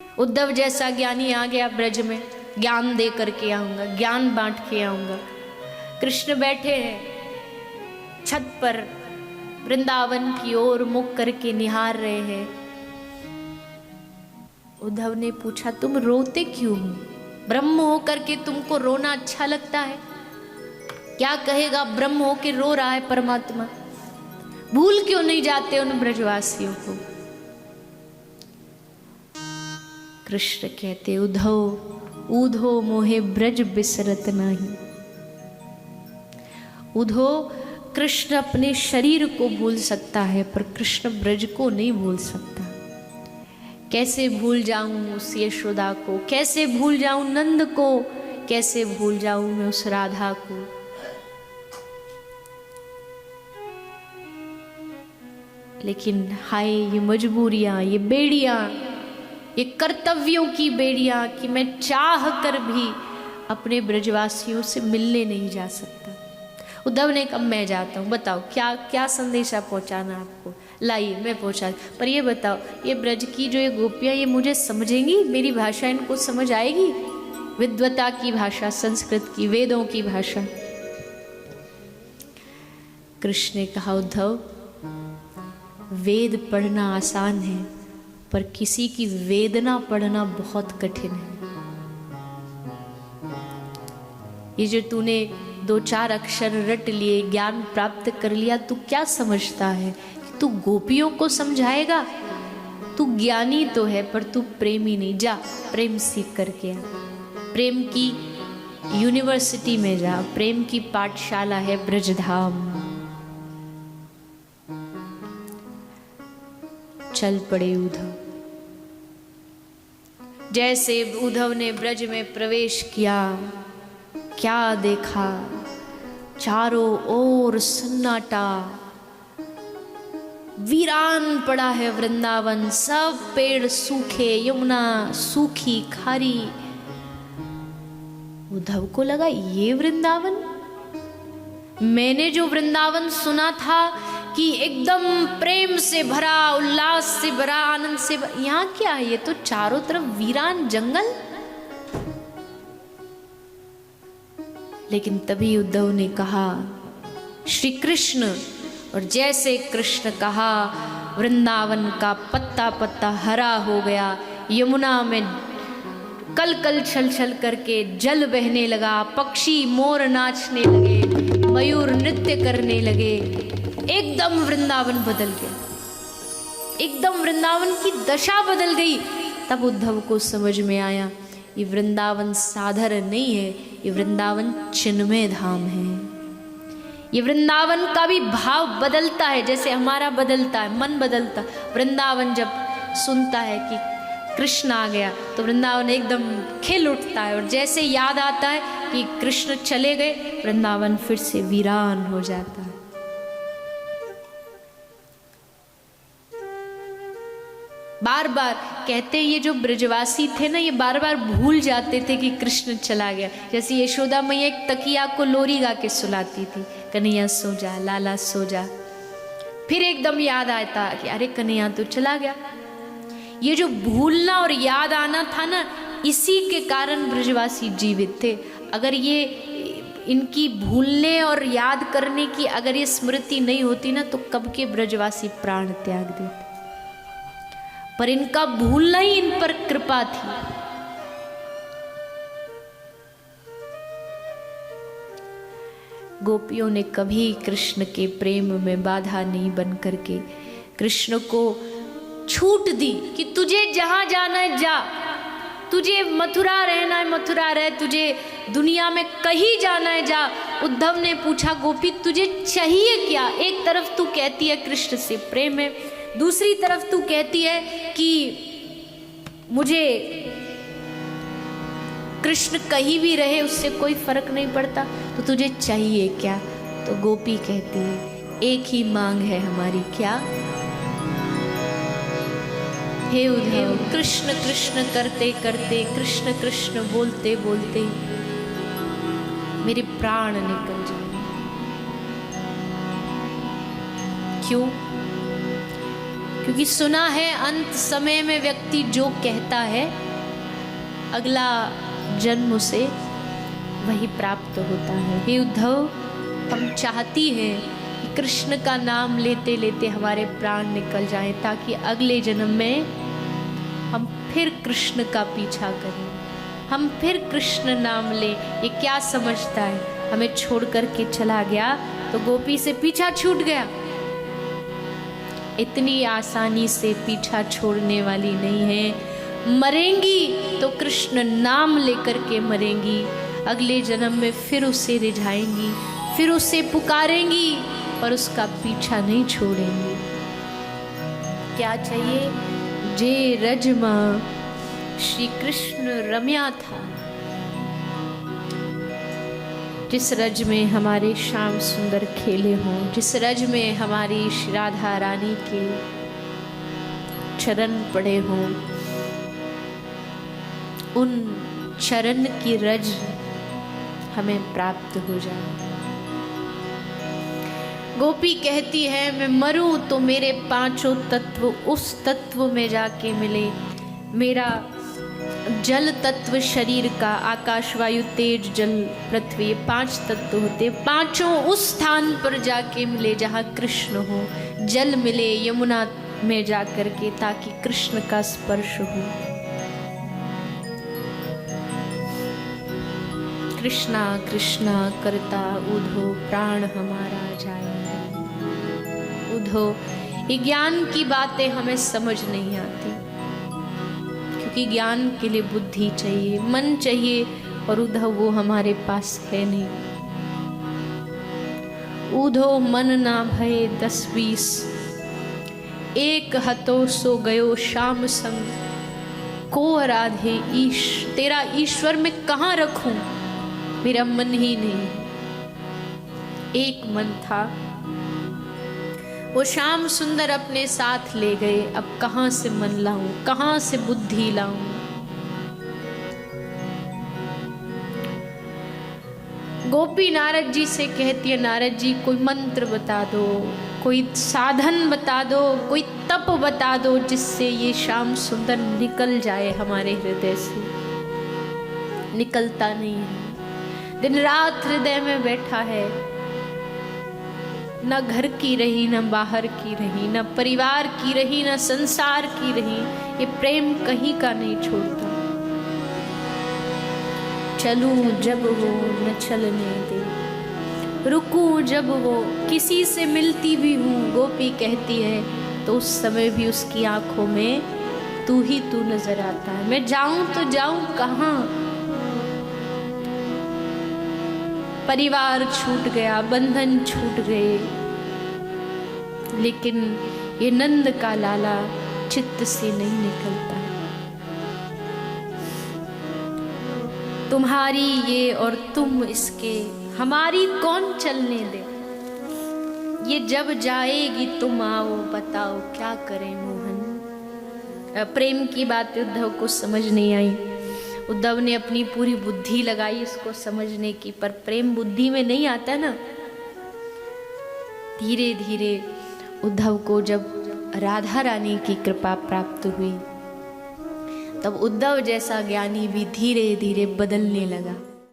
उद्धव जैसा ज्ञानी आ गया ब्रज में, ज्ञान दे करके आऊंगा, ज्ञान बांट के आऊंगा। कृष्ण बैठे हैं छत पर, वृंदावन की ओर मुख करके निहार रहे हैं। उद्धव ने पूछा, तुम रोते क्यों हो? ब्रह्म हो करके तुमको रोना अच्छा लगता है? क्या कहेगा ब्रह्म हो के रो रहा है परमात्मा? भूल क्यों नहीं जाते उन ब्रजवासियों को? कृष्ण कहते, उद्धव ऊधो मोहे ब्रज बिसरत नाही। उद्धव, कृष्ण अपने शरीर को भूल सकता है पर कृष्ण ब्रज को नहीं भूल सकता। कैसे भूल जाऊं उस यशोदा को, कैसे भूल जाऊं नंद को, कैसे भूल जाऊं मैं उस राधा को। लेकिन हाय ये मजबूरियां, ये बेड़ियां, ये कर्तव्यों की बेड़ियां कि मैं चाह कर भी अपने ब्रजवासियों से मिलने नहीं जा सकता। उद्धव ने कहा, मैं जाता हूँ, बताओ क्या क्या संदेशा पहुँचाना आपको? लाइए मैं पहुँचा। पर ये बताओ, ये ब्रज की जो ये गोपियाँ, ये मुझे समझेंगी? मेरी भाषा इनको समझ आएगी? विद्वता की भाषा, संस्कृत की, वेदों की भाषा। कृष्ण ने कहा, उद्धव वेद पढ़ना आसान है पर किसी की वेदना पढ़ना बहुत कठिन है। ये जो तूने 2-4 अक्षर रट लिए, ज्ञान प्राप्त कर लिया, तू क्या समझता है कि तू गोपियों को समझाएगा? तू ज्ञानी तो है पर तू प्रेमी नहीं। जा प्रेम सीख करके आ, प्रेम की यूनिवर्सिटी में जा, प्रेम की पाठशाला है ब्रजधाम। चल पड़े उद्धव। जैसे उद्धव ने ब्रज में प्रवेश किया, क्या देखा? चारों ओर सन्नाटा, वीरान पड़ा है वृंदावन। सब पेड़ सूखे, यमुना सूखी खारी। उद्धव को लगा, ये वृंदावन? मैंने जो वृंदावन सुना था कि एकदम प्रेम से भरा, उल्लास से भरा, आनंद से भरा, यहाँ क्या है? ये तो चारों तरफ वीरान जंगल। लेकिन तभी उद्धव ने कहा श्री कृष्ण, और जैसे कृष्ण कहा वृंदावन का पत्ता पत्ता हरा हो गया। यमुना में कल कल छल छल करके जल बहने लगा, पक्षी मोर नाचने लगे, मयूर नृत्य करने लगे। एकदम वृंदावन बदल गया, एकदम वृंदावन की दशा बदल गई। तब उद्धव को समझ में आया, ये वृंदावन साधारण नहीं है, ये वृंदावन चिन्मय धाम है। ये वृंदावन का भी भाव बदलता है, जैसे हमारा बदलता है, मन बदलता। वृंदावन जब सुनता है कि कृष्ण आ गया तो वृंदावन एकदम खिल उठता है, और जैसे याद आता है कि कृष्ण चले गए, वृंदावन फिर से वीरान हो जाता है। बार बार कहते, ये जो ब्रजवासी थे ना, ये बार बार भूल जाते थे कि कृष्ण चला गया। जैसे यशोदा मैया एक तकिया को लोरी गा के सुलाती थी, कन्हैया सो जा, लाला सो जा। फिर एकदम याद आता कि अरे कन्हैया तो चला गया। ये जो भूलना और याद आना था ना, इसी के कारण ब्रजवासी जीवित थे। अगर ये इनकी भूलने और याद करने की अगर ये स्मृति नहीं होती ना, तो कब के ब्रजवासी प्राण त्याग देते। पर इनका भूलना ही इन पर कृपा थी। गोपियों ने कभी कृष्ण के प्रेम में बाधा नहीं बन करके कृष्ण को छूट दी कि तुझे जहां जाना है जा, तुझे मथुरा रहना है मथुरा रह, तुझे दुनिया में कहीं जाना है जा। उद्धव ने पूछा, गोपी तुझे चाहिए क्या? एक तरफ तू कहती है कृष्ण से प्रेम है, दूसरी तरफ तू कहती है कि मुझे कृष्ण कहीं भी रहे उससे कोई फर्क नहीं पड़ता, तो तुझे चाहिए क्या? तो गोपी कहती है, एक ही मांग है हमारी। क्या? हे उद्धव, कृष्ण कृष्ण करते करते, कृष्ण कृष्ण बोलते बोलते मेरे प्राण निकल जाए। क्यों? क्योंकि सुना है अंत समय में व्यक्ति जो कहता है अगला जन्म उसे वही प्राप्त होता है। हे उद्धव, हम चाहती हैं कि कृष्ण का नाम लेते लेते हमारे प्राण निकल जाएं, ताकि अगले जन्म में हम फिर कृष्ण का पीछा करें, हम फिर कृष्ण नाम लें। ये क्या समझता है, हमें छोड़ करके चला गया तो गोपी से पीछा छूट गया। इतनी आसानी से पीछा छोड़ने वाली नहीं है। मरेंगी तो कृष्ण नाम लेकर के मरेंगी, अगले जन्म में फिर उसे रिझाएंगी, फिर उसे पुकारेंगी और उसका पीछा नहीं छोड़ेंगी। क्या चाहिए? जे रजमा श्री कृष्ण रम्या था, जिस रज में हमारे श्याम सुंदर खेले हों, जिस रज में हमारी राधा रानी के चरण पड़े हों, उन चरण की रज हमें प्राप्त हो जाए। गोपी कहती है मैं मरूं तो मेरे पांचों तत्व उस तत्व में जाके मिले। मेरा जल तत्व शरीर का, आकाश वायु तेज जल पृथ्वी, 5 तत्व होते, पांचों उस स्थान पर जाके मिले जहाँ कृष्ण हो। जल मिले यमुना में जाकर के, ताकि कृष्ण का स्पर्श हो। कृष्णा कृष्णा करता उधो प्राण हमारा जाए। उधो, ये ज्ञान की बातें हमें समझ नहीं आती, क्योंकि ज्ञान के लिए बुद्धि चाहिए, मन चाहिए, और उधो वो हमारे पास है नहीं। उधो मन ना भये 10-20, एक हतो सो गयो श्याम संग। को आराधे ईश, तेरा ईश्वर में कहाँ रखूं, मेरा मन ही नहीं। एक मन था, वो श्याम सुंदर अपने साथ ले गए। अब कहां से मन लाऊं, कहां से बुद्धि लाऊं। गोपी नारद जी से कहती है, नारद जी कोई मंत्र बता दो, कोई साधन बता दो, कोई तप बता दो, जिससे ये श्याम सुंदर निकल जाए हमारे हृदय से। निकलता नहीं है, दिन रात हृदय में बैठा है। न घर की रही, न बाहर की रही, न परिवार की रही, न संसार की रही, ये प्रेम कहीं का नहीं छोड़ता। चलूं जब वो न चलने दे, रुकूं जब वो, किसी से मिलती भी हूँ, गोपी कहती है, तो उस समय भी उसकी आंखों में तू ही तू नजर आता है। मैं जाऊं तो जाऊं कहाँ, परिवार छूट गया, बंधन छूट गए, लेकिन ये नंद का लाला चित्त से नहीं निकलता। तुम्हारी ये और तुम इसके, हमारी कौन चलने दे। ये जब जाएगी तुम आओ, बताओ क्या करें मोहन। प्रेम की बात उद्धव को समझ नहीं आई। उद्धव ने अपनी पूरी बुद्धि लगाई इसको समझने की, पर प्रेम बुद्धि में नहीं आता ना। धीरे धीरे उद्धव को जब राधा रानी की कृपा प्राप्त हुई, तब उद्धव जैसा ज्ञानी भी धीरे धीरे बदलने लगा।